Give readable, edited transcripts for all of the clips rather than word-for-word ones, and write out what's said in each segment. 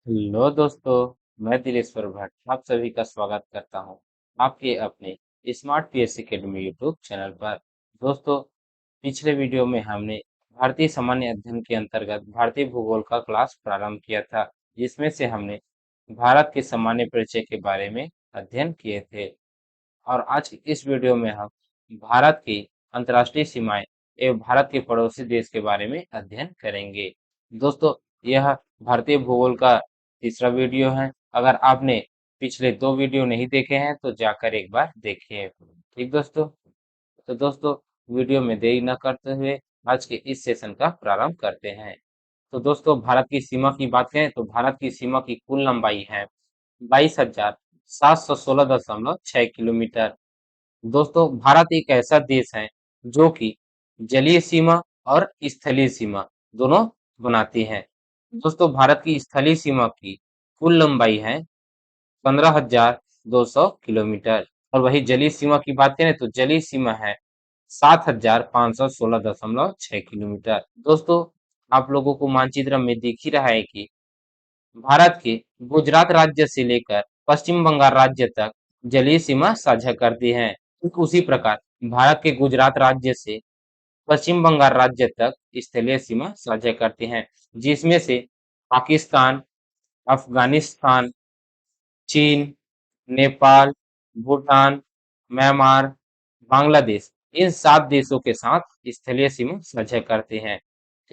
Hello दोस्तों, मैं दिलेश्वर भट्ट आप सभी का स्वागत करता हूं आपके अपने smart PS academy YouTube channel पर। दोस्तों, पिछले वीडियो में हमने भारतीय सामान्य अध्ययन के अंतर्गत भारतीय भूगोल का क्लास प्रारंभ किया था, जिसमें से हमने भारत के सामान्य परिचय के बारे में अध्ययन किए थे। और आज की इस वीडियो में हम भारत की अंतर्राष्ट्रीय सीमाएं एवं भारत के पड़ोसी देश के बारे में अध्ययन करेंगे। दोस्तों, यह भारतीय भूगोल का तीसरा वीडियो है। अगर आपने पिछले दो वीडियो नहीं देखे हैं तो जाकर एक बार देखिए। ठीक दोस्तों, तो दोस्तों, वीडियो में देरी न करते हुए आज के इस सेशन का प्रारंभ करते हैं। तो दोस्तों, भारत की सीमा की बात करें तो भारत की सीमा की कुल लंबाई है 22,716.6 किलोमीटर। दोस्तों, भारत एक ऐसा देश है जो कि जलीय सीमा और स्थलीय सीमा दोनों बनाती है। दोस्तों, भारत की स्थलीय सीमा की कुल लंबाई है 15,200 किलोमीटर और वही जलीय सीमा की बात करें तो जलीय सीमा है 7,516.6 किलोमीटर। दोस्तों, आप लोगों को मानचित्र में दिख ही रहा है कि भारत के गुजरात राज्य से लेकर पश्चिम बंगाल राज्य तक जलीय सीमा साझा करती है। ठीक उसी प्रकार भारत के गुजरात राज्य से पश्चिम बंगाल राज्य तक स्थलीय सीमा साझा करते हैं, जिसमें से पाकिस्तान, अफगानिस्तान, चीन, नेपाल, भूटान, म्यांमार, बांग्लादेश इन 7 देशों के साथ स्थलीय सीमा साझा करते हैं।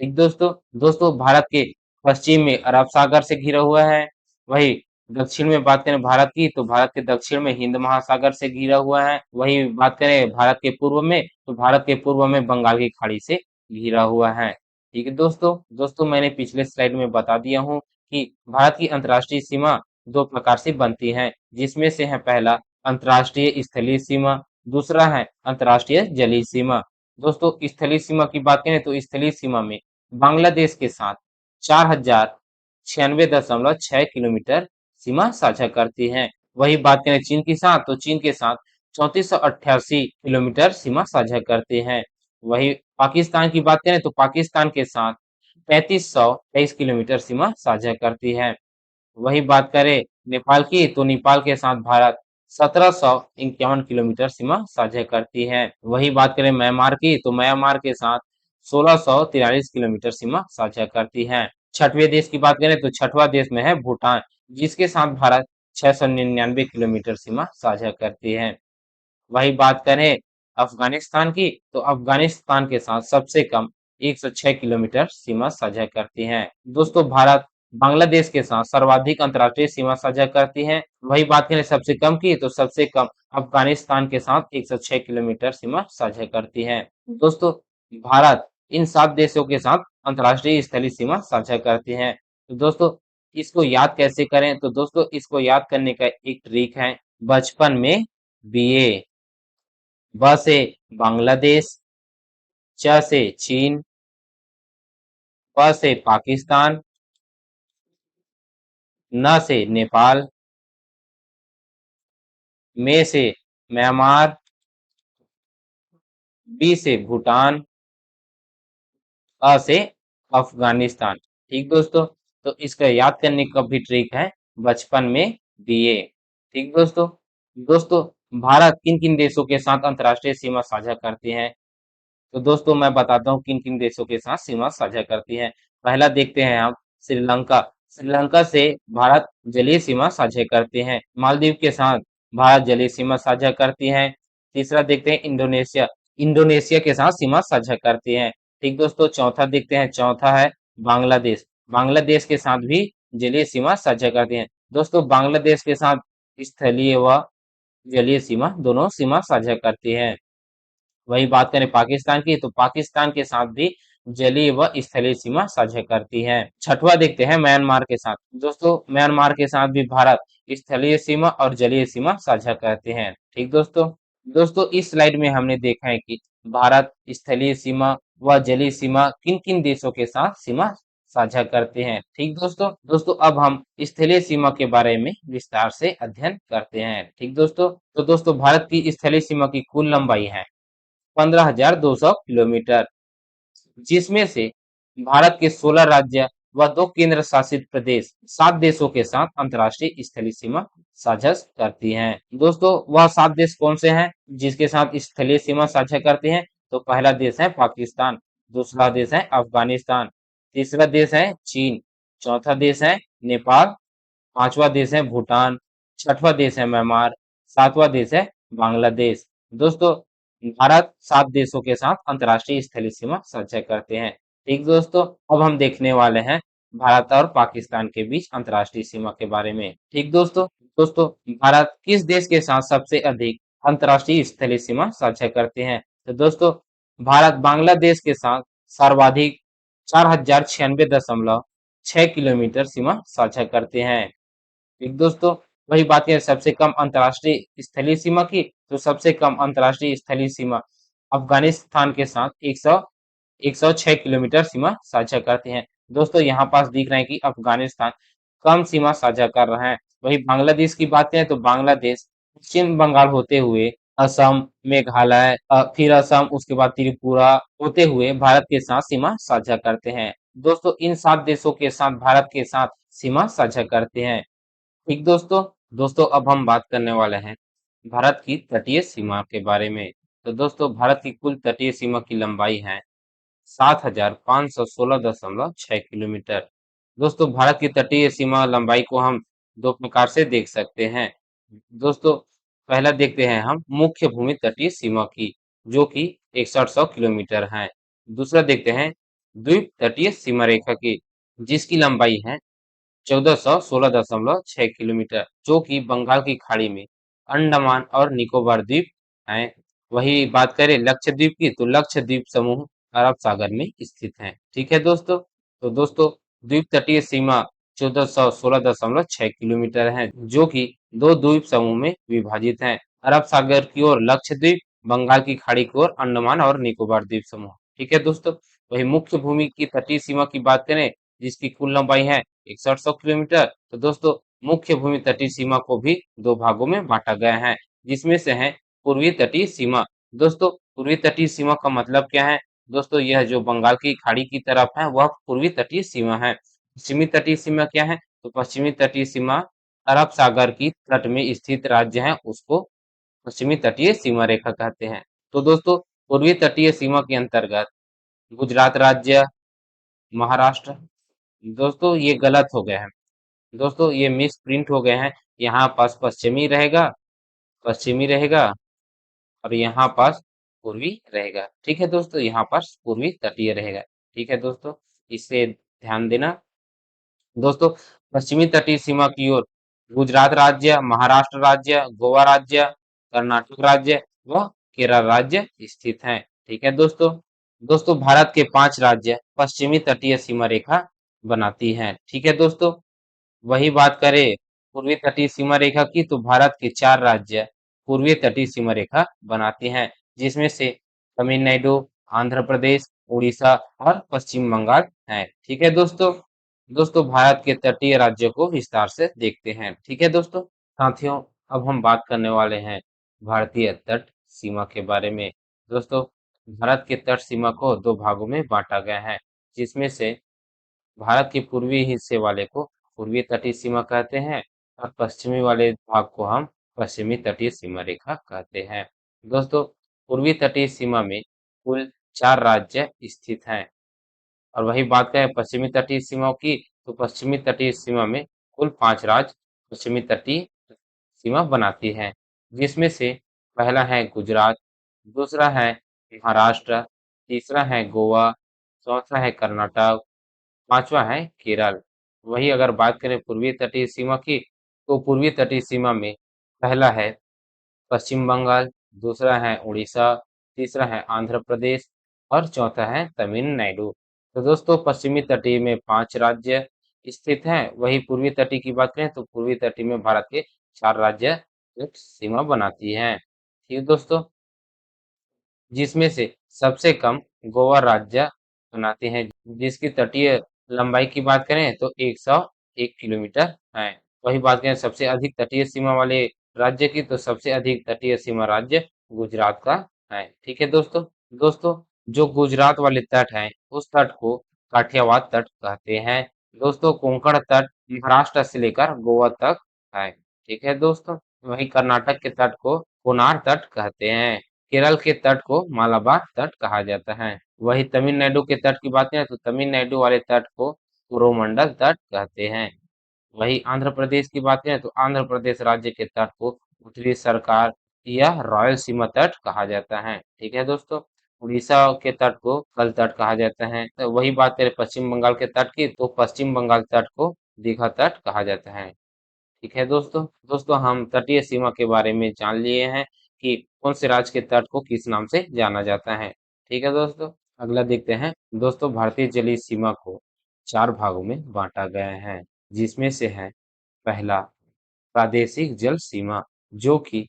ठीक दोस्तों, भारत के पश्चिम में अरब सागर से घिरा हुआ है। वही दक्षिण में बात करें भारत की तो भारत के दक्षिण में हिंद महासागर से घिरा हुआ है। वही बात करें भारत के पूर्व में तो भारत के पूर्व में बंगाल की खाड़ी से घिरा हुआ है। ठीक है दोस्तों, मैंने पिछले स्लाइड में बता दिया हूँ कि भारत की अंतर्राष्ट्रीय सीमा दो प्रकार से बनती है, जिसमें से है पहला अंतर्राष्ट्रीय स्थलीय सीमा, दूसरा है अंतर्राष्ट्रीय जलीय सीमा। दोस्तों, स्थलीय सीमा की बात करें तो स्थलीय सीमा में बांग्लादेश के साथ 4,096.6 किलोमीटर सीमा साझा करती है। वही बात करें चीन के साथ तो चीन के साथ 3488 किलोमीटर सीमा साझा करते हैं। वही पाकिस्तान की बात करें तो पाकिस्तान के साथ 3523 किलोमीटर सीमा साझा करती है। वही बात करें नेपाल की तो नेपाल के साथ भारत 1751 किलोमीटर सीमा साझा करती है। वही बात करें म्यांमार की तो म्यांमार के साथ 1643 किलोमीटर सीमा साझा करती है। छठवें देश की बात करें तो छठवां देश में है भूटान, जिसके साथ भारत 699 किलोमीटर सीमा साझा करती है। वही बात करें अफगानिस्तान की तो अफगानिस्तान के साथ सबसे कम 106 किलोमीटर सीमा साझा करती है। दोस्तों, भारत बांग्लादेश के साथ सर्वाधिक अंतर्राष्ट्रीय सीमा साझा करती है। वही बात करें सबसे कम की तो सबसे कम अफगानिस्तान के साथ 106 किलोमीटर सीमा साझा करती है। दोस्तों, भारत इन 7 देशों के साथ अंतर्राष्ट्रीय स्थलीय सीमा साझा करती है। तो दोस्तों, इसको याद कैसे करें तो दोस्तों, इसको याद करने का एक ट्रिक है। बचपन में बीए, ब से बांग्लादेश, च से चीन, प से पाकिस्तान, न से नेपाल, में से म्यांमार, बी से भूटान, अ से अफगानिस्तान। ठीक दोस्तों, तो इसका याद करने का भी ट्रिक है बचपन में दिए। ठीक दोस्तों, भारत किन किन देशों के साथ अंतर्राष्ट्रीय सीमा साझा करते हैं तो दोस्तों, मैं बताता हूँ किन किन देशों के साथ सीमा साझा करती है। पहला देखते हैं हम श्रीलंका। श्रीलंका से भारत जलीय सीमा साझा करते हैं। मालदीव के साथ भारत जलीय सीमा साझा करती है। तीसरा देखते हैं इंडोनेशिया। इंडोनेशिया के साथ सीमा साझा करती है। ठीक दोस्तों, चौथा देखते हैं, चौथा है बांग्लादेश। बांग्लादेश के साथ भी जलीय सीमा साझा करती है। दोस्तों, बांग्लादेश के साथ स्थलीय व जलीय सीमा दोनों सीमा साझा करती है। वही बात करें पाकिस्तान की तो पाकिस्तान के साथ भी जलीय व स्थलीय सीमा साझा करती है। छठवा देखते हैं म्यांमार के साथ। दोस्तों, म्यांमार के साथ भी भारत स्थलीय सीमा और जलीय सीमा साझा करते हैं। ठीक दोस्तों, इस स्लाइड में हमने देखा है कि भारत स्थलीय सीमा व जलीय सीमा किन किन देशों के साथ सीमा साझा करते हैं। ठीक दोस्तों, अब हम स्थलीय सीमा के बारे में विस्तार से अध्ययन करते हैं। ठीक दोस्तों, भारत की स्थलीय सीमा की कुल लंबाई है 15,200 किलोमीटर, जिसमें से भारत के 16 राज्य वह 2 केंद्र शासित प्रदेश 7 देशों के साथ अंतर्राष्ट्रीय स्थलीय सीमा साझा करती हैं। दोस्तों वह 7 देश कौन से हैं जिसके साथ स्थलीय सीमा साझा करते हैं? तो पहला देश है पाकिस्तान, दूसरा देश है अफगानिस्तान, तीसरा देश है चीन, चौथा देश है नेपाल, पांचवा देश है भूटान, छठवां देश है म्यांमार, सातवां देश है बांग्लादेश। दोस्तों भारत 7 देशों के साथ अंतर्राष्ट्रीय स्थलीय सीमा साझा करते हैं। ठीक दोस्तों, अब हम देखने वाले हैं भारत और पाकिस्तान के बीच अंतर्राष्ट्रीय सीमा के बारे में। ठीक दोस्तों भारत किस देश के साथ सबसे अधिक अंतर्राष्ट्रीय स्थलीय सीमा साझा करते हैं? तो दोस्तों भारत बांग्लादेश के साथ सर्वाधिक 4096.6 किलोमीटर सीमा साझा करते हैं। ठीक दोस्तों, वही बात है सबसे कम अंतर्राष्ट्रीय स्थलीय सीमा की, तो सबसे कम अंतर्राष्ट्रीय स्थलीय सीमा अफगानिस्तान के साथ 106 किलोमीटर सीमा साझा करते हैं। दोस्तों यहाँ पास दिख रहे हैं कि अफगानिस्तान कम सीमा साझा कर रहा है। वही बांग्लादेश की बात करें तो बांग्लादेश पश्चिम बंगाल होते हुए असम, मेघालय, फिर असम, उसके बाद त्रिपुरा होते हुए भारत के साथ सीमा साझा करते हैं। दोस्तों इन 7 देशों के साथ भारत के साथ सीमा साझा करते हैं। ठीक दोस्तों अब हम बात करने वाले हैं भारत की तटीय सीमा के बारे में। तो दोस्तों भारत की कुल तटीय सीमा की लंबाई है 7516.6 किलोमीटर। दोस्तों भारत की तटीय सीमा लंबाई को हम दो प्रकार से देख सकते हैं। दोस्तों पहला देखते हैं हम मुख्य भूमि तटीय सीमा की, जो कि 6100 किलोमीटर है। दूसरा देखते हैं द्वीप तटीय सीमा रेखा की, जिसकी लंबाई है 1416.6 किलोमीटर, जो कि बंगाल की खाड़ी में अंडमान और निकोबार द्वीप हैं। वही बात करें लक्षद्वीप की, तो लक्षद्वीप समूह अरब सागर में स्थित है। ठीक है तो दोस्तों द्वीप तटीय सीमा 1416.6 किलोमीटर है, जो कि दो द्वीप समूह में विभाजित है। अरब सागर की ओर लक्षद्वीप, बंगाल की खाड़ी की ओर अंडमान और निकोबार द्वीप समूह। ठीक है दोस्तों, वही मुख्य भूमि की तटीय सीमा की बात करें जिसकी कुल लंबाई है 6100 किलोमीटर। तो दोस्तों मुख्य भूमि तटीय सीमा को भी दो भागों में बांटा गया है, जिसमें से है पूर्वी तटीय सीमा। दोस्तों पूर्वी तटीय सीमा का मतलब क्या है? दोस्तों यह जो बंगाल की खाड़ी की तरफ है वह पूर्वी तटीय सीमा है। पश्चिमी तटीय सीमा क्या है? तो पश्चिमी तटीय सीमा अरब सागर की तट में स्थित राज्य है, उसको पश्चिमी तटीय सीमा रेखा कहते हैं। तो दोस्तों पूर्वी तटीय सीमा के अंतर्गत गुजरात राज्य, महाराष्ट्र, दोस्तों ये गलत हो गया है। दोस्तों ये मिस प्रिंट हो गए हैं। यहाँ पास पश्चिमी रहेगा और यहाँ पास पूर्वी रहेगा। ठीक है दोस्तों, यहाँ पास पूर्वी तटीय रहेगा। ठीक है दोस्तों, इसे ध्यान देना। दोस्तों पश्चिमी तटीय सीमा की ओर गुजरात राज्य, महाराष्ट्र राज्य, गोवा राज्य, कर्नाटक राज्य व केरल राज्य स्थित हैं। ठीक है दोस्तों भारत के 5 राज्य पश्चिमी तटीय सीमा रेखा बनाती हैं। ठीक है दोस्तों, वही बात करें पूर्वी तटीय सीमा रेखा की, तो भारत के 4 राज्य पूर्वी तटीय सीमा रेखा बनाते हैं, जिसमें से तमिलनाडु, आंध्र प्रदेश, उड़ीसा और पश्चिम बंगाल है। ठीक है दोस्तों भारत के तटीय राज्यों को विस्तार से देखते हैं। ठीक है दोस्तों साथियों, अब हम बात करने वाले हैं भारतीय तट सीमा के बारे में। दोस्तों भारत के तट सीमा को दो भागों में बांटा गया है, जिसमें से भारत के पूर्वी हिस्से वाले को पूर्वी तटीय सीमा कहते हैं और पश्चिमी वाले भाग को हम पश्चिमी तटीय सीमा रेखा कहते हैं। दोस्तों पूर्वी तटीय सीमा में कुल 4 राज्य स्थित हैं और वही बात करें पश्चिमी तटीय सीमाओं की, तो पश्चिमी तटीय सीमा में कुल 5 राज्य पश्चिमी तटीय सीमा बनाती है, जिसमें से पहला है गुजरात, दूसरा है महाराष्ट्र, तीसरा है गोवा, चौथा है कर्नाटक, पांचवा है केरल। वही अगर बात करें पूर्वी तटीय सीमा की, तो पूर्वी तटीय सीमा में पहला है पश्चिम बंगाल, दूसरा है उड़ीसा, तीसरा है आंध्र प्रदेश और चौथा है तमिलनाडु। तो दोस्तों पश्चिमी तटीय में 5 राज्य स्थित हैं। वही पूर्वी तटीय की बात करें तो पूर्वी तटीय में भारत के 4 राज्य एक सीमा बनाती हैं। ठीक है दोस्तों, जिसमें से सबसे कम गोवा राज्य बनाते हैं, जिसकी तटीय लंबाई की बात करें तो 101 किलोमीटर है। वही बात करें सबसे अधिक तटीय सीमा वाले राज्य की, तो सबसे अधिक तटीय सीमा राज्य गुजरात का है। ठीक है दोस्तों जो गुजरात वाले तट हैं उस तट को काठियावाड़ तट कहते हैं। दोस्तों कोंकण तट महाराष्ट्र से लेकर गोवा तक है। ठीक है दोस्तों। वहीं कर्नाटक के तट को कोनार तट कहते हैं। केरल के तट को मालाबार तट कहा जाता है। वहीं तमिलनाडु के तट की बात करें तो तमिलनाडु वाले तट को कोरोमंडल तट कहते हैं। वहीं आंध्र प्रदेश की बात करें तो आंध्र प्रदेश राज्य के तट को उत्तरी सरकार या रॉयल सीमा तट कहा जाता है। ठीक है दोस्तों। उड़ीसा के तट को कल तट कहा जाता है। तो वही बात करें पश्चिम बंगाल के तट की तो पश्चिम बंगाल तट को दीघा तट कहा जाता है। ठीक है दोस्तों। दोस्तों हम तटीय सीमा के बारे में जान लिए हैं कि कौन से राज्य के तट को किस नाम से जाना जाता है। ठीक है दोस्तों। अगला देखते हैं। दोस्तों भारतीय जलीय सीमा को 4 भागों में बांटा गया है, जिसमें से है पहला प्रादेशिक जल सीमा, जो कि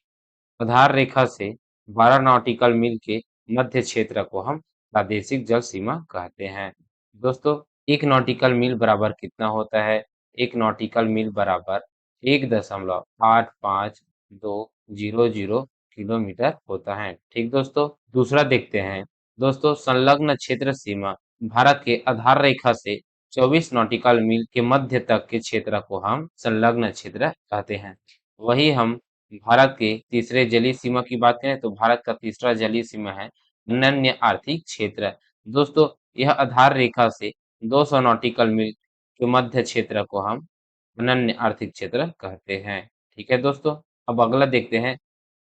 आधार रेखा से 12 नॉटिकल मील के मध्य क्षेत्र को हम प्रादेशिक जल सीमा कहते हैं। दोस्तों 1 नॉटिकल मील बराबर कितना होता है? 1 नॉटिकल मील बराबर 1.8520 किलोमीटर होता है। ठीक दोस्तों। दूसरा देखते हैं। दोस्तों संलग्न क्षेत्र सीमा भारत के आधार रेखा से 24 नॉटिकल मील के मध्य तक के क्षेत्र को हम संलग्न क्षेत्र कहते हैं। वही हम भारत के तीसरे जलीय सीमा की बात करें तो भारत का तीसरा जलीय सीमा है अनन्य आर्थिक क्षेत्र। दोस्तों यह आधार रेखा से 200 नॉटिकल मील के मध्य क्षेत्र को हम अनन्य आर्थिक क्षेत्र कहते हैं। ठीक है दोस्तों। अब अगला देखते हैं।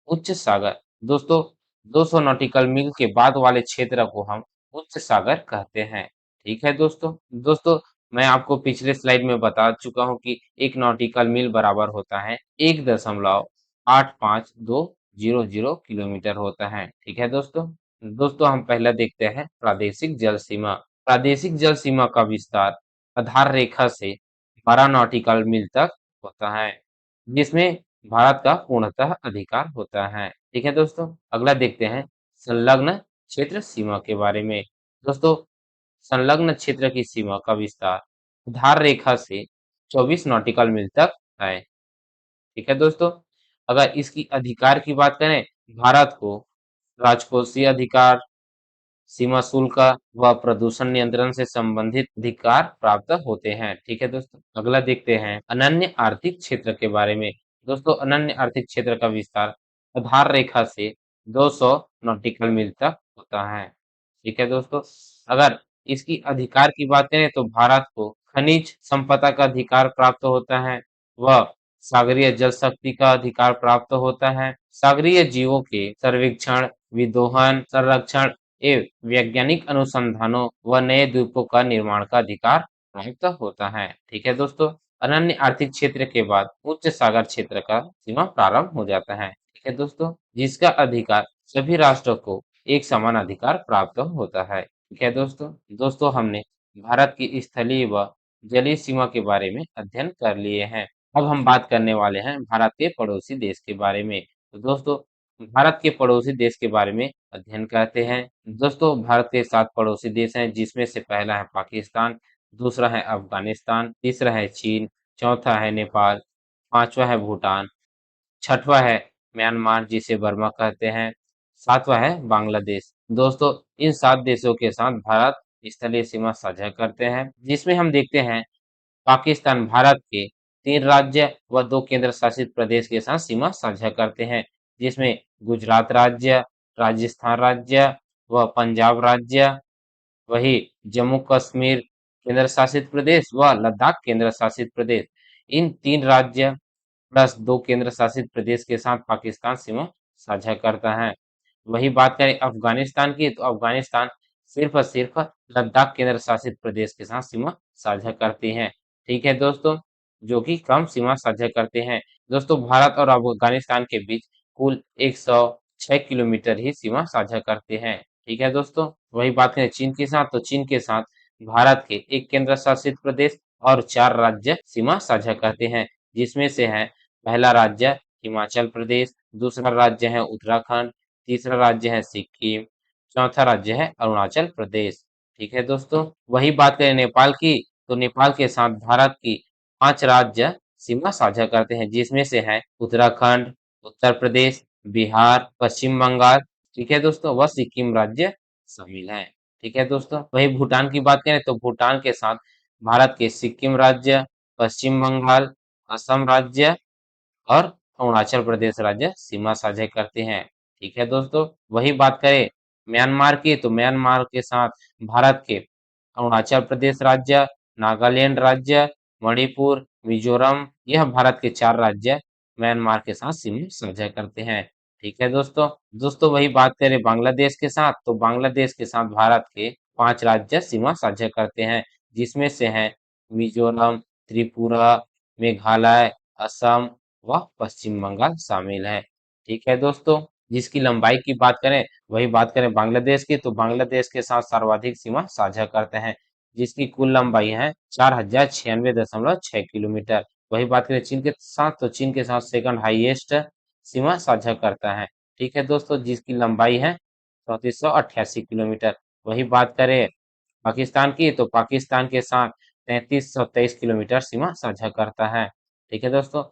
उच्च सागर। दोस्तों 200 नॉटिकल मील के बाद वाले क्षेत्र को हम उच्च सागर कहते हैं। ठीक है दोस्तों। दोस्तों मैं आपको पिछले स्लाइड में बता चुका हूं कि 1 नॉटिकल मील बराबर होता है 1.8520 किलोमीटर होता है। ठीक है दोस्तों। दोस्तों हम पहला देखते हैं प्रादेशिक जल सीमा। प्रादेशिक जल सीमा का विस्तार आधार रेखा से 12 नॉटिकल मील तक होता है, जिसमें भारत का पूर्णतः अधिकार होता है। ठीक है दोस्तों। अगला देखते हैं संलग्न क्षेत्र सीमा के बारे में। दोस्तों संलग्न क्षेत्र की सीमा का विस्तार आधार रेखा से 24 नॉटिकल मील तक है। ठीक है दोस्तों। अगर इसकी अधिकार की बात करें, भारत को राजकोषीय अधिकार, सीमा शुल्क व प्रदूषण नियंत्रण से संबंधित अधिकार प्राप्त होते हैं। ठीक है दोस्तों। अगला देखते हैं अनन्य आर्थिक क्षेत्र के बारे में। दोस्तों अनन्य आर्थिक क्षेत्र का विस्तार आधार रेखा से 200 नॉटिकल मील तक होता है। ठीक है दोस्तों। अगर इसकी अधिकार की बात करें तो भारत को खनिज संपदा का अधिकार प्राप्त होता है व सागरीय जल शक्ति का अधिकार प्राप्त होता है। सागरीय जीवों के सर्वेक्षण, विदोहन, संरक्षण एवं वैज्ञानिक अनुसंधानों व नए द्वीपों का निर्माण का अधिकार प्राप्त होता है। ठीक है दोस्तों। अनन्य आर्थिक क्षेत्र के बाद उच्च सागर क्षेत्र का सीमा प्रारंभ हो जाता है। ठीक है दोस्तों। जिसका अधिकार सभी राष्ट्रों को एक समान अधिकार प्राप्त होता है। ठीक है दोस्तों। दोस्तों हमने भारत की स्थलीय व जलीय सीमा के बारे में अध्ययन कर लिए हैं। अब हम बात करने वाले हैं भारत के पड़ोसी देश के बारे में। तो दोस्तों भारत के पड़ोसी देश के बारे में अध्ययन करते हैं। दोस्तों भारत के 7 पड़ोसी देश हैं, जिसमें से पहला है पाकिस्तान, दूसरा है अफगानिस्तान, तीसरा है चीन, चौथा है नेपाल, पांचवा है भूटान, छठवां है म्यांमार जिसे बर्मा कहते हैं, सातवां है बांग्लादेश। दोस्तों इन 7 देशों के साथ भारत स्थलीय सीमा साझा करते हैं, जिसमें हम देखते हैं पाकिस्तान भारत के 3 राज्य व 2 केंद्र शासित प्रदेश के साथ सीमा साझा करते हैं, जिसमें गुजरात राज्य, राजस्थान राज्य व पंजाब राज्य, वही जम्मू कश्मीर केंद्र शासित प्रदेश व लद्दाख केंद्र शासित प्रदेश। इन 3 राज्य प्लस 2 केंद्र शासित प्रदेश के साथ पाकिस्तान सीमा साझा करता है। वही बात करें अफगानिस्तान की तो अफगानिस्तान सिर्फ और सिर्फ लद्दाख केंद्र शासित प्रदेश के साथ सीमा साझा करती है। ठीक है दोस्तों। जो कि कम सीमा साझा करते हैं। दोस्तों भारत और अफगानिस्तान के बीच कुल 106 किलोमीटर ही सीमा साझा करते हैं। ठीक है दोस्तों। वही बात करें चीन के साथ तो चीन के साथ भारत के 1 केंद्र शासित प्रदेश और 4 राज्य सीमा साझा करते हैं, जिसमें से है पहला राज्य हिमाचल प्रदेश, दूसरा राज्य है उत्तराखंड, तीसरा राज्य है सिक्किम, चौथा राज्य है अरुणाचल प्रदेश। ठीक है दोस्तों। वही बात करें नेपाल की तो नेपाल के साथ भारत की 5 राज्य सीमा साझा करते हैं, जिसमें से है उत्तराखंड, उत्तर प्रदेश, बिहार, पश्चिम बंगाल। ठीक है दोस्तों। वह सिक्किम राज्य शामिल है। ठीक है दोस्तों। वही भूटान की बात करें तो भूटान के साथ भारत के सिक्किम राज्य, पश्चिम बंगाल, असम राज्य और अरुणाचल प्रदेश राज्य सीमा साझा करते हैं। ठीक है दोस्तों, वही बात करें म्यांमार की, तो म्यांमार के साथ भारत के अरुणाचल प्रदेश राज्य, नागालैंड राज्य, मणिपुर, मिजोरम, यह भारत के 4 राज्य म्यांमार के साथ सीमा साझा करते हैं। ठीक है दोस्तों। दोस्तों वही बात करें बांग्लादेश के साथ, तो बांग्लादेश के साथ भारत के 5 राज्य सीमा साझा करते हैं, जिसमें से हैं मिजोरम, त्रिपुरा, मेघालय, असम व पश्चिम बंगाल शामिल है। ठीक है दोस्तों, जिसकी लंबाई की बात करें, वही बात करें बांग्लादेश की, तो बांग्लादेश के साथ सर्वाधिक सीमा साझा करते हैं, जिसकी कुल लंबाई है 4096.6 किलोमीटर। वही बात करें चीन के साथ, तो चीन के साथ सेकंड हाईएस्ट सीमा साझा करता है। ठीक है दोस्तों, जिसकी लंबाई है 3488 किलोमीटर। वही बात करें पाकिस्तान की, तो पाकिस्तान के साथ 3323 किलोमीटर सीमा साझा करता है। ठीक है दोस्तों।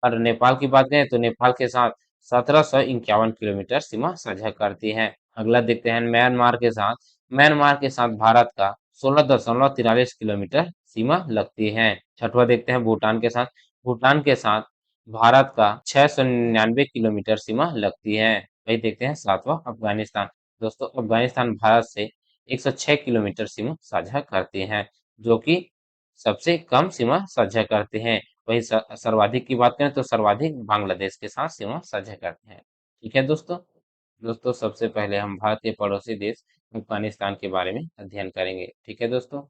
और नेपाल की बात करें, तो नेपाल के साथ 1751 किलोमीटर सीमा साझा करती है। अगला देखते हैं म्यांमार के साथ। म्यांमार के साथ भारत का 16.43 किलोमीटर सीमा लगती है। छठवां देखते हैं भूटान के साथ। भूटान के साथ भारत का 699 किलोमीटर सीमा लगती है। वही देखते हैं सातवां अफगानिस्तान। दोस्तों अफगानिस्तान भारत से 106 किलोमीटर सीमा साझा करते हैं, जो कि सबसे कम सीमा साझा करते हैं। वही सर्वाधिक की बात करें, तो सर्वाधिक बांग्लादेश के साथ सीमा साझा करते हैं। ठीक है दोस्तों। दोस्तों सबसे पहले हम भारत के पड़ोसी देश अफगानिस्तान के बारे में अध्ययन करेंगे। ठीक है दोस्तों।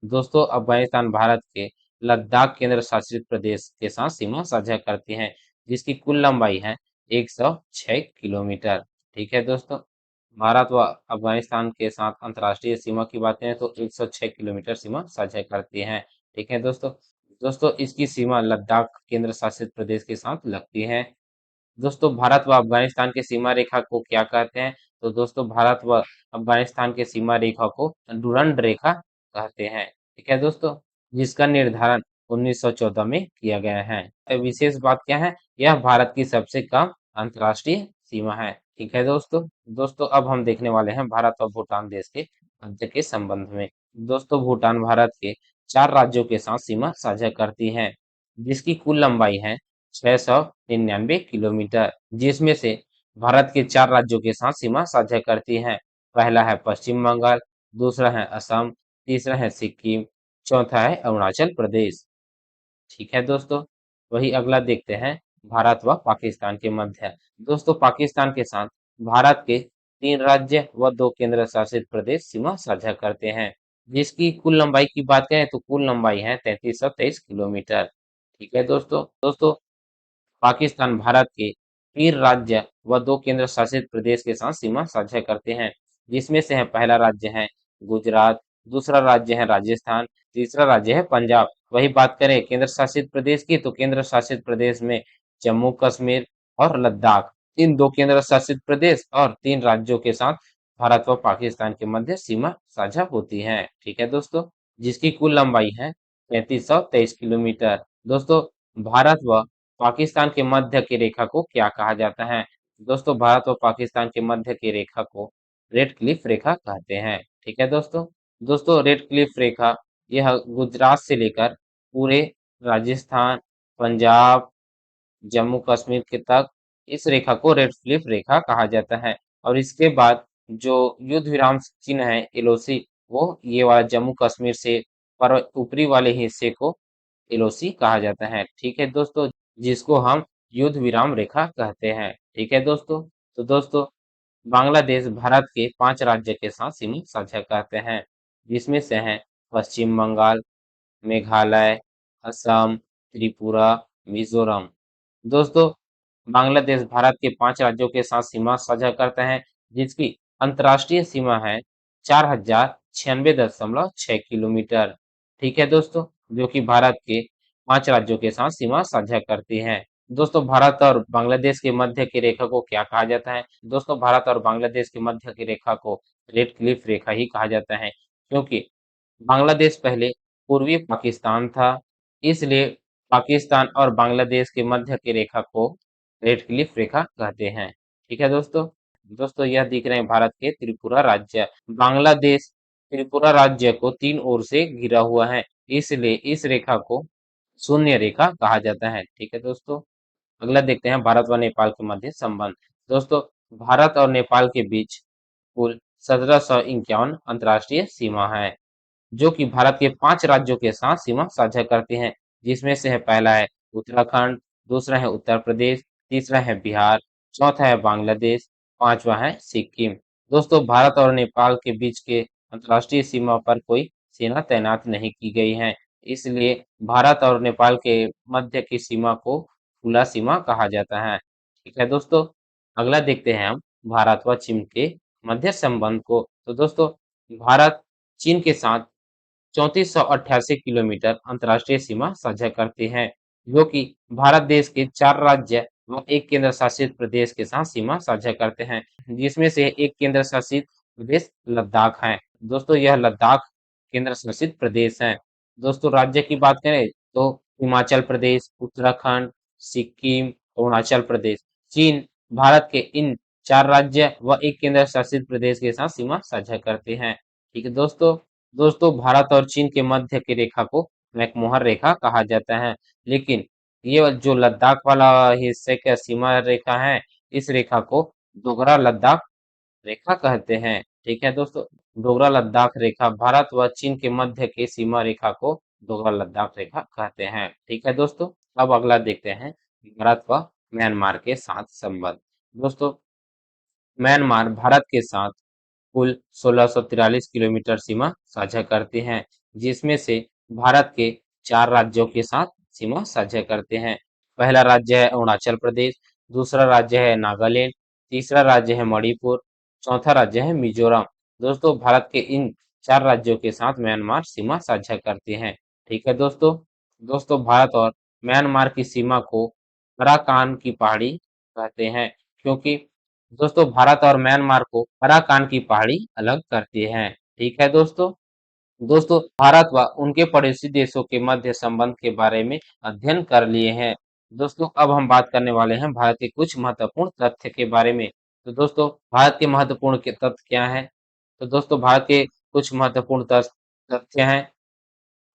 दोस्तों अफगानिस्तान भारत के लद्दाख केंद्र शासित प्रदेश के साथ सीमा साझा करती है, जिसकी कुल लंबाई है 106 किलोमीटर। ठीक है दोस्तों। भारत व अफगानिस्तान के साथ अंतर्राष्ट्रीय सीमा की बात करें, तो 106 किलोमीटर सीमा साझा करती है। ठीक है दोस्तों। दोस्तों इसकी सीमा लद्दाख केंद्र शासित प्रदेश के साथ लगती है। दोस्तों भारत व अफगानिस्तान की सीमा रेखा को क्या कहते हैं? तो दोस्तों भारत व अफगानिस्तान की सीमा रेखा को डुरंड रेखा कहते हैं। ठीक है दोस्तों, जिसका निर्धारण 1914 में किया गया है। विशेष बात क्या है? यह भारत की सबसे कम अंतर्राष्ट्रीय सीमा है। ठीक है दोस्तों। दोस्तों अब हम देखने वाले हैं भारत और भूटान देश के मध्य के संबंध में। दोस्तों भूटान भारत के 4 राज्यों के साथ सीमा साझा करती है, जिसकी कुल लंबाई है 699 किलोमीटर, जिसमें से भारत के 4 राज्यों के साथ सीमा साझा करती है। पहला है पश्चिम बंगाल, दूसरा है असम, तीसरा है सिक्किम, चौथा है अरुणाचल प्रदेश। ठीक है दोस्तों। वही अगला देखते हैं भारत व पाकिस्तान के मध्य। दोस्तों पाकिस्तान के साथ भारत के 3 राज्य व 2 केंद्र शासित प्रदेश सीमा साझा करते हैं, जिसकी कुल लंबाई की बात करें, तो कुल लंबाई है 3323 किलोमीटर। ठीक है दोस्तों। दोस्तों पाकिस्तान भारत के 3 राज्य व 2 केंद्र शासित प्रदेश के साथ सीमा साझा करते हैं, जिसमें से है पहला राज्य है गुजरात, दूसरा राज्य है राजस्थान, तीसरा राज्य है पंजाब। वही बात करें केंद्र शासित प्रदेश की, तो केंद्र शासित प्रदेश में जम्मू कश्मीर और लद्दाख, इन 2 केंद्र शासित प्रदेश और 3 राज्यों के साथ भारत व पाकिस्तान के मध्य सीमा साझा होती है। ठीक है दोस्तों, जिसकी कुल लंबाई है 3323 किलोमीटर। दोस्तों भारत व पाकिस्तान के मध्य की रेखा को क्या कहा जाता है? दोस्तों भारत और पाकिस्तान के मध्य की रेखा को रेड क्लिफ रेखा कहते हैं। ठीक है दोस्तों। दोस्तों रेड क्लिफ रेखा यह गुजरात से लेकर पूरे राजस्थान, पंजाब, जम्मू कश्मीर के तक इस रेखा को रेड क्लिफ रेखा कहा जाता है। और इसके बाद जो युद्ध विराम चिन्ह है एलओसी, वो ये वाला जम्मू कश्मीर से पर ऊपरी वाले हिस्से को एलओसी कहा जाता है। ठीक है दोस्तों, जिसको हम युद्ध विराम रेखा कहते हैं। ठीक है दोस्तों। तो दोस्तों बांग्लादेश भारत के 5 राज्य के साथ सीमा साझा करते हैं, जिसमें से हैं पश्चिम बंगाल, मेघालय, असम, त्रिपुरा, मिजोरम। दोस्तों बांग्लादेश भारत के 5 राज्यों के साथ सीमा साझा करता है, जिसकी अंतर्राष्ट्रीय सीमा है 4096.6 किलोमीटर। ठीक है दोस्तों, जो कि भारत के 5 राज्यों के साथ सीमा साझा करती है। दोस्तों भारत और बांग्लादेश के मध्य की रेखा को क्या कहा जाता है? दोस्तों भारत और बांग्लादेश के मध्य की रेखा को रेड क्लिफ रेखा ही कहा जाता है, क्योंकि बांग्लादेश पहले पूर्वी पाकिस्तान था, इसलिए पाकिस्तान और बांग्लादेश के मध्य की रेखा को रेड क्लिफ रेखा कहते हैं। ठीक है दोस्तों। दोस्तों यह दिख रहे हैं भारत के त्रिपुरा राज्य। बांग्लादेश त्रिपुरा राज्य को 3 ओर से घिरा हुआ है, इसलिए इस रेखा को शून्य रेखा कहा जाता है। ठीक है दोस्तों। अगला देखते हैं भारत व नेपाल के मध्य संबंध। दोस्तों, भारत और नेपाल के बीच कुल 1751 अंतर्राष्ट्रीय सीमा है, जो कि भारत के 5 राज्यों के साथ सीमा साझा करते हैं, जिसमें से है पहला है उत्तराखंड, दूसरा है उत्तर प्रदेश, तीसरा है बिहार, चौथा है बांग्लादेश, पांचवा है सिक्किम। दोस्तों, भारत और नेपाल के बीच के अंतर्राष्ट्रीय सीमा पर कोई सेना तैनात नहीं की गई है, इसलिए भारत और नेपाल के मध्य की सीमा को खुला सीमा कहा जाता है। ठीक है दोस्तों। अगला देखते हैं हम भारत व चीन के मध्य संबंध को। तो दोस्तों, भारत चीन के साथ 3488 किलोमीटर अंतर्राष्ट्रीय सीमा साझा करते हैं, जो कि भारत देश के 4 राज्य व एक केंद्र शासित प्रदेश के साथ सीमा साझा करते हैं, जिसमें से एक केंद्र शासित प्रदेश लद्दाख है। दोस्तों, यह लद्दाख केंद्र शासित प्रदेश है। दोस्तों, राज्य की बात करें तो हिमाचल प्रदेश, उत्तराखंड, सिक्किम, अरुणाचल प्रदेश। चीन भारत के इन 4 राज्य व एक केंद्र शासित प्रदेश के साथ सीमा साझा करते हैं। ठीक है दोस्तों। दोस्तों, भारत और चीन के मध्य की रेखा को मैकमोहन रेखा कहा जाता है, लेकिन ये जो लद्दाख वाला हिस्से का सीमा रेखा है, इस रेखा को डोगरा लद्दाख रेखा कहते हैं। ठीक है दोस्तों। डोगरा लद्दाख रेखा भारत व चीन के मध्य की सीमा रेखा को डोगरा लद्दाख रेखा कहते हैं। ठीक है दोस्तों। अब अगला देखते हैं भारत व म्यांमार के साथ संबंध। दोस्तों, म्यांमार भारत के साथ कुल 1643 किलोमीटर सीमा साझा करते हैं, जिसमें से भारत के 4 राज्यों के साथ सीमा साझा करते हैं। पहला राज्य है अरुणाचल प्रदेश, दूसरा राज्य है नागालैंड, तीसरा राज्य है मणिपुर, चौथा राज्य है मिजोरम। दोस्तों, भारत के इन 4 राज्यों के साथ म्यांमार सीमा साझा करते हैं। ठीक है दोस्तों। दोस्तों, भारत और म्यांमार की सीमा को अराकान की पहाड़ी कहते हैं, क्योंकि दोस्तों भारत और म्यांमार को अराकान की पहाड़ी अलग करती है। ठीक है दोस्तों। दोस्तों, भारत व उनके पड़ोसी देशों के मध्य संबंध के बारे में अध्ययन कर लिए हैं। दोस्तों, अब हम बात करने वाले हैं भारत के कुछ महत्वपूर्ण तथ्य के बारे में। तो दोस्तों, भारत के महत्वपूर्ण के तथ्य क्या हैं? तो दोस्तों, भारत के कुछ महत्वपूर्ण तथ्य हैं।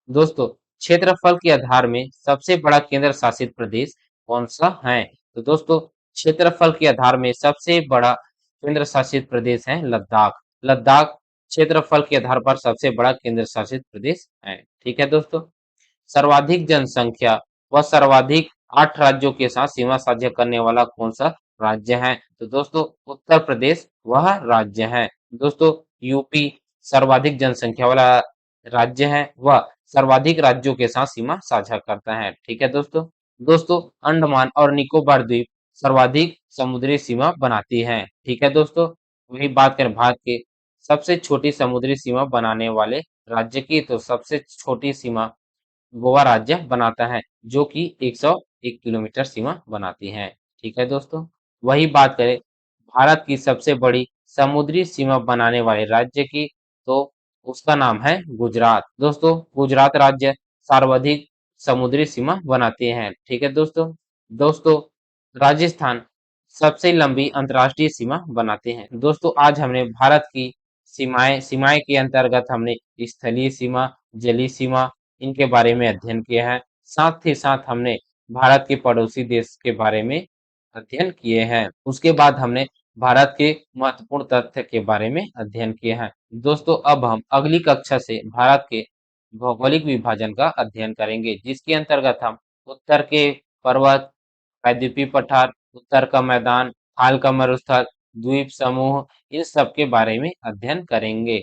दोस्तों, क्षेत्रफल के आधार में सबसे बड़ा केंद्र शासित प्रदेश कौन सा है? तो दोस्तों, क्षेत्रफल के आधार में सबसे बड़ा केंद्र शासित प्रदेश है लद्दाख। लद्दाख क्षेत्रफल के आधार पर सबसे बड़ा केंद्र शासित प्रदेश है। ठीक है दोस्तों। सर्वाधिक जनसंख्या व सर्वाधिक 8 राज्यों के साथ सीमा साझा करने वाला कौन सा राज्य है? तो दोस्तों, उत्तर प्रदेश वह राज्य है। दोस्तों, यूपी सर्वाधिक जनसंख्या वाला राज्य है, वह सर्वाधिक राज्यों के साथ सीमा साझा करता है। ठीक है दोस्तों। दोस्तों, अंडमान और निकोबार द्वीप सर्वाधिक समुद्री सीमा बनाती है। ठीक है दोस्तों। वही बात करें भारत के सबसे छोटी समुद्री सीमा बनाने वाले राज्य की, तो सबसे छोटी सीमा गोवा राज्य बनाता है, जो कि 101 किलोमीटर सीमा बनाती है। ठीक है दोस्तों। वही बात करें भारत की सबसे बड़ी समुद्री सीमा बनाने वाले राज्य की, तो उसका नाम है गुजरात। दोस्तों, गुजरात राज्य सर्वाधिक समुद्री सीमा बनाते हैं। ठीक है दोस्तों। दोस्तों, राजस्थान सबसे लंबी अंतर्राष्ट्रीय सीमा बनाते हैं। दोस्तों, आज हमने भारत की सीमाएं सीमाएं के अंतर्गत हमने स्थलीय सीमा, जलीय सीमा, इनके बारे में अध्ययन किया है। साथ ही साथ हमने भारत के पड़ोसी देश के बारे में अध्ययन किए हैं। उसके बाद हमने भारत के महत्वपूर्ण तथ्य के बारे में अध्ययन किए हैं। दोस्तों, अब हम अगली कक्षा से भारत के भौगोलिक विभाजन का अध्ययन करेंगे, जिसके अंतर्गत हम उत्तर के पर्वत, प्रायद्वीपीय पठार, उत्तर का मैदान, हाल का मरुस्थल, द्वीप समूह, इन सब के बारे में अध्ययन करेंगे।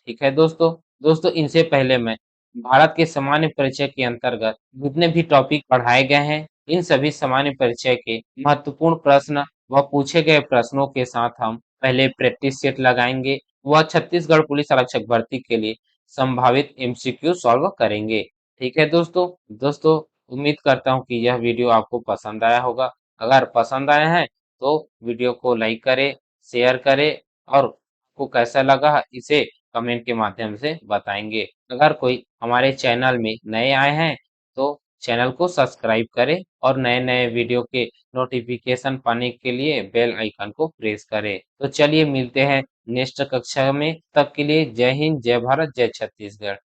ठीक है दोस्तों। दोस्तों, इनसे पहले मैं भारत के सामान्य परिचय के अंतर्गत जितने भी टॉपिक पढ़ाए गए हैं, इन सभी सामान्य परिचय के महत्वपूर्ण प्रश्न व पूछे गए प्रश्नों के साथ हम पहले प्रैक्टिस सेट लगाएंगे। वह छत्तीसगढ़ पुलिस आरक्षक भर्ती के लिए संभावित एमसीक्यू सॉल्व करेंगे। ठीक है दोस्तों। दोस्तों, उम्मीद करता हूँ कि यह वीडियो आपको पसंद आया होगा। अगर पसंद आया है तो वीडियो को लाइक करें, शेयर करें और आपको कैसा लगा इसे कमेंट के माध्यम से बताएंगे। अगर कोई हमारे चैनल में नए आए हैं तो चैनल को सब्सक्राइब करें और नए-नए वीडियो के नोटिफिकेशन पाने के लिए बेल आइकन को प्रेस करें। तो चलिए मिलते हैं नेक्स्ट कक्षा में, तब के लिए जय हिंद, जय भारत, जय छत्तीसगढ़।